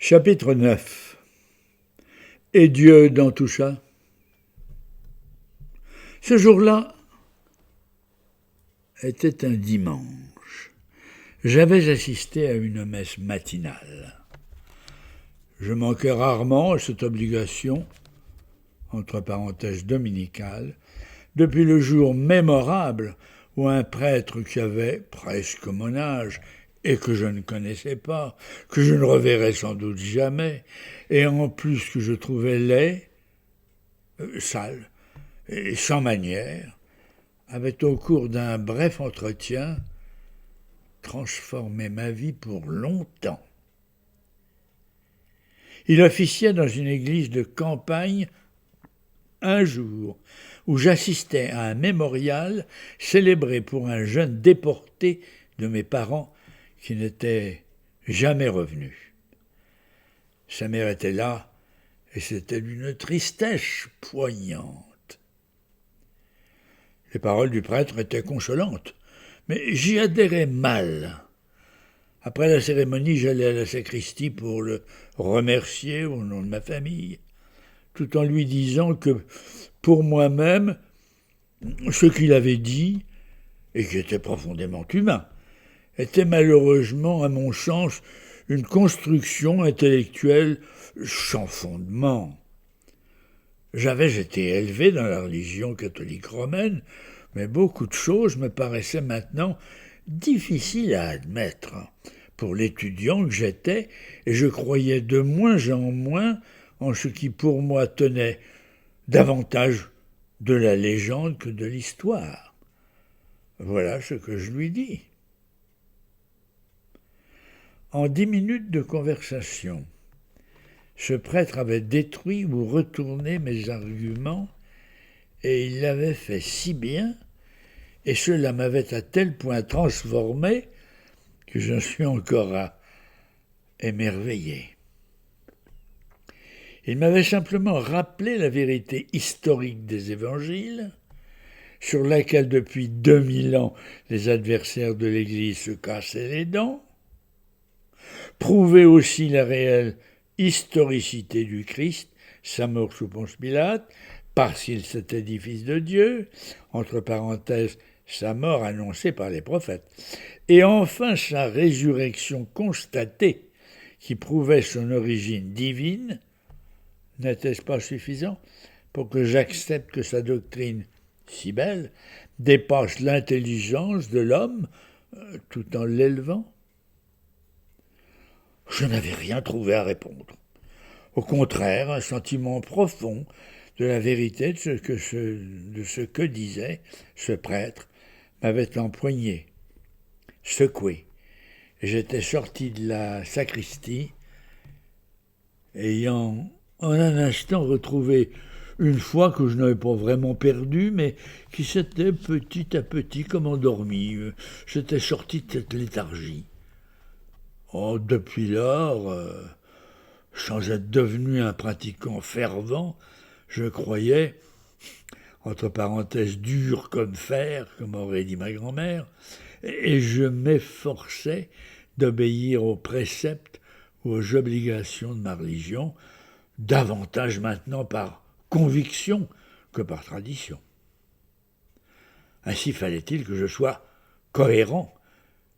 Chapitre 9. Et Dieu dans tout ça. Ce jour-là était un dimanche. J'avais assisté à une messe matinale. Je manquais rarement à cette obligation, entre parenthèses dominicale, depuis le jour mémorable où un prêtre qui avait presque mon âge et que je ne connaissais pas, que je ne reverrais sans doute jamais, et en plus que je trouvais laid, sale et sans manière, avait au cours d'un bref entretien transformé ma vie pour longtemps. Il officiait dans une église de campagne un jour où j'assistais à un mémorial célébré pour un jeune déporté de mes parents qui n'était jamais revenu. Sa mère était là, et c'était d'une tristesse poignante. Les paroles du prêtre étaient consolantes, mais j'y adhérais mal. Après la cérémonie, j'allais à la sacristie pour le remercier au nom de ma famille, tout en lui disant que, pour moi-même, ce qu'il avait dit, et qui était profondément humain, était malheureusement, à mon sens, une construction intellectuelle sans fondement. J'avais été élevé dans la religion catholique romaine, mais beaucoup de choses me paraissaient maintenant difficiles à admettre pour l'étudiant que j'étais, et je croyais de moins en moins en ce qui pour moi tenait davantage de la légende que de l'histoire. Voilà ce que je lui dis. En 10 minutes de conversation, ce prêtre avait détruit ou retourné mes arguments, et il l'avait fait si bien, et cela m'avait à tel point transformé que j'en suis encore émerveillé. Il m'avait simplement rappelé la vérité historique des évangiles, sur laquelle depuis 2000 ans les adversaires de l'Église se cassaient les dents, prouvé aussi la réelle historicité du Christ, sa mort sous Ponce Pilate, parce qu'il s'était dit fils de Dieu, entre parenthèses, sa mort annoncée par les prophètes, et enfin sa résurrection constatée, qui prouvait son origine divine. N'était-ce pas suffisant pour que j'accepte que sa doctrine, si belle, dépasse l'intelligence de l'homme tout en l'élevant? Je n'avais rien trouvé à répondre. Au contraire, un sentiment profond de la vérité de ce que disait ce prêtre m'avait empoigné, secoué. J'étais sorti de la sacristie, ayant en un instant retrouvé une foi que je n'avais pas vraiment perdue, mais qui s'était petit à petit comme endormie. J'étais sorti de cette léthargie. Oh, depuis lors, sans être devenu un pratiquant fervent, je croyais, entre parenthèses dur comme fer, comme aurait dit ma grand-mère, et je m'efforçais d'obéir aux préceptes ou aux obligations de ma religion, davantage maintenant par conviction que par tradition. Ainsi fallait-il que je sois cohérent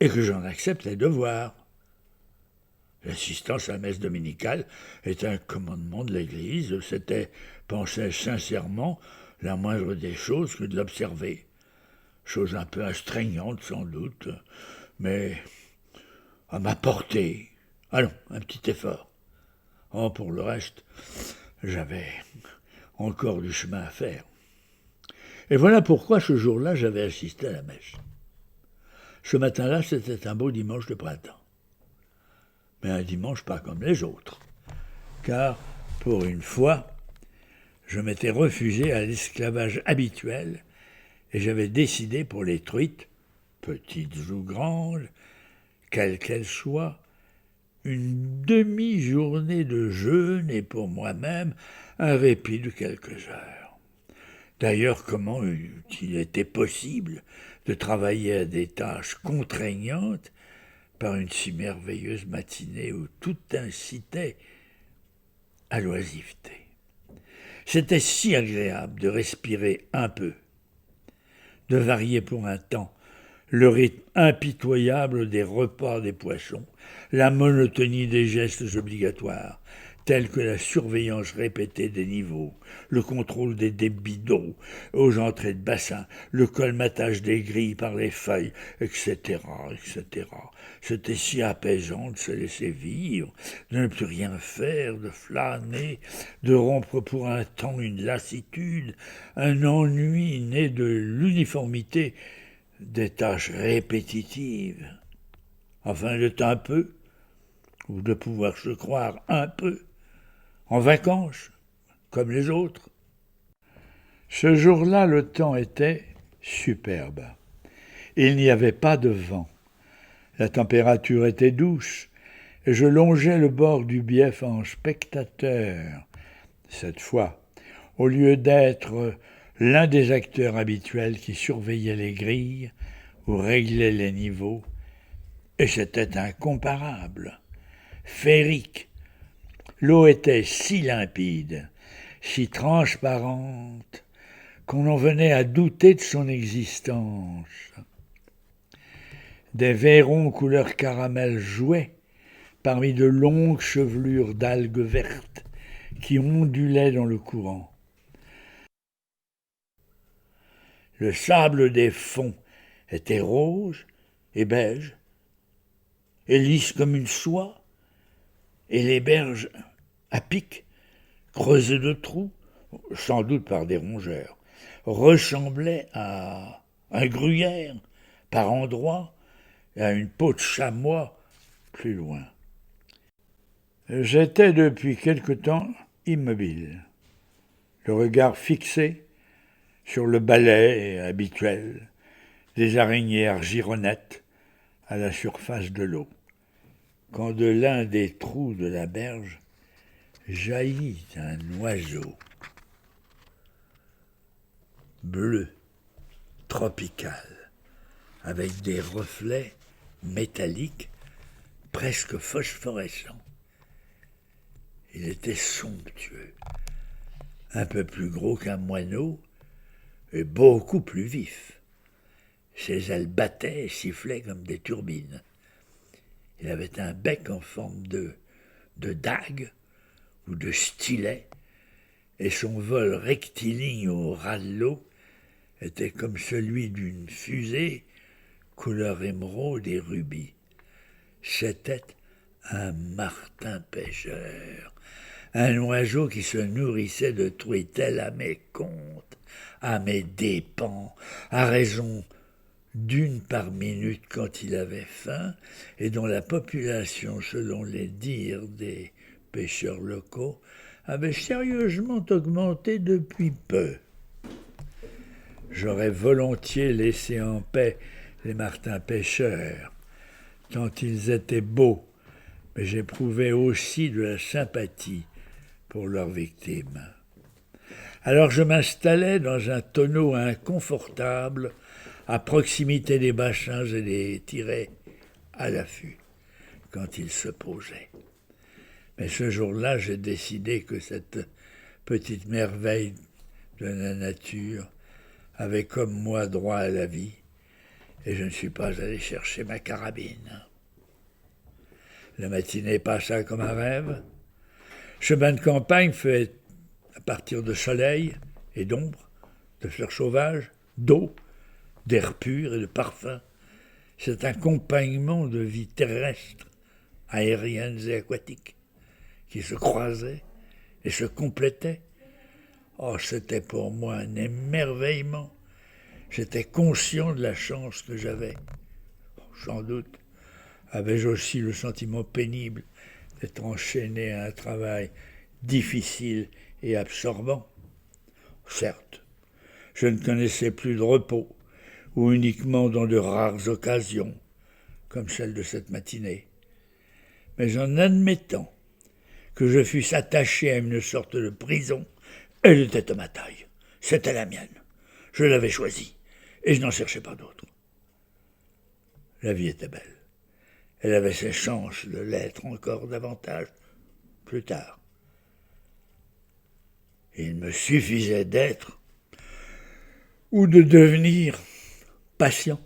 et que j'en accepte les devoirs. L'assistance à la messe dominicale est un commandement de l'Église, c'était, pensais sincèrement, la moindre des choses que de l'observer. Chose un peu astreignante sans doute, mais à ma portée. Allons, un petit effort. Oh, pour le reste, j'avais encore du chemin à faire. Et voilà pourquoi ce jour-là, j'avais assisté à la messe. Ce matin-là, c'était un beau dimanche de printemps. Mais un dimanche pas comme les autres, car, pour une fois, je m'étais refusé à l'esclavage habituel et j'avais décidé pour les truites, petites ou grandes, quelles qu'elles soient, une demi-journée de jeûne et pour moi-même un répit de quelques heures. D'ailleurs, comment eût-il été possible de travailler à des tâches contraignantes par une si merveilleuse matinée où tout incitait à l'oisiveté. C'était si agréable de respirer un peu, de varier pour un temps le rythme impitoyable des repas des poissons, la monotonie des gestes obligatoires, tels que la surveillance répétée des niveaux, le contrôle des débits d'eau aux entrées de bassin, le colmatage des grilles par les feuilles, etc., etc. C'était si apaisant de se laisser vivre, de ne plus rien faire, de flâner, de rompre pour un temps une lassitude, un ennui né de l'uniformité des tâches répétitives, afin d'être un peu, ou de pouvoir se croire un peu, en vacances, comme les autres. Ce jour-là, le temps était superbe. Il n'y avait pas de vent. La température était douce, et je longeais le bord du bief en spectateur. Cette fois, au lieu d'être l'un des acteurs habituels qui surveillait les grilles ou réglait les niveaux, et c'était incomparable, féerique. L'eau était si limpide, si transparente, qu'on en venait à douter de son existence. Des vairons couleur caramel jouaient parmi de longues chevelures d'algues vertes qui ondulaient dans le courant. Le sable des fonds était rose et beige, et lisse comme une soie, et les berges à pic, creusées de trous, sans doute par des rongeurs, ressemblaient à un gruyère par endroits et à une peau de chamois plus loin. J'étais depuis quelque temps immobile, le regard fixé sur le balai habituel des araignées argironnettes à la surface de l'eau, quand de l'un des trous de la berge jaillit un oiseau bleu, tropical, avec des reflets métalliques presque phosphorescents. Il était somptueux, un peu plus gros qu'un moineau et beaucoup plus vif. Ses ailes battaient et sifflaient comme des turbines. Il avait un bec en forme de dague ou de stylet, et son vol rectiligne au ras de l'eau était comme celui d'une fusée couleur émeraude et rubis. C'était un martin pêcheur, un oiseau qui se nourrissait de truitelles à mes comptes, à mes dépens, à raison d'une par minute quand il avait faim, et dont la population, selon les dires des pêcheurs locaux, avait sérieusement augmenté depuis peu. J'aurais volontiers laissé en paix les martins pêcheurs, tant ils étaient beaux, mais j'éprouvais aussi de la sympathie pour leurs victimes. Alors je m'installais dans un tonneau inconfortable à proximité des bassins et les tirais à l'affût quand ils se posaient. Mais ce jour-là, j'ai décidé que cette petite merveille de la nature avait comme moi droit à la vie, et je ne suis pas allé chercher ma carabine. La matinée passa comme un rêve. Chemin de campagne fait à partir de soleil et d'ombre, de fleurs sauvages, d'eau, d'air pur et de parfum. C'est un accompagnement de vie terrestre, aériennes et aquatiques, qui se croisaient et se complétaient. Oh, c'était pour moi un émerveillement. J'étais conscient de la chance que j'avais. Sans doute avais-je aussi le sentiment pénible d'être enchaîné à un travail difficile et absorbant. Certes, je ne connaissais plus de repos, ou uniquement dans de rares occasions, comme celle de cette matinée. Mais en admettant que je fusse attaché à une sorte de prison, elle était à ma taille. C'était la mienne. Je l'avais choisie, et je n'en cherchais pas d'autre. La vie était belle. Elle avait ses chances de l'être encore davantage plus tard. Il me suffisait d'être ou de devenir patient.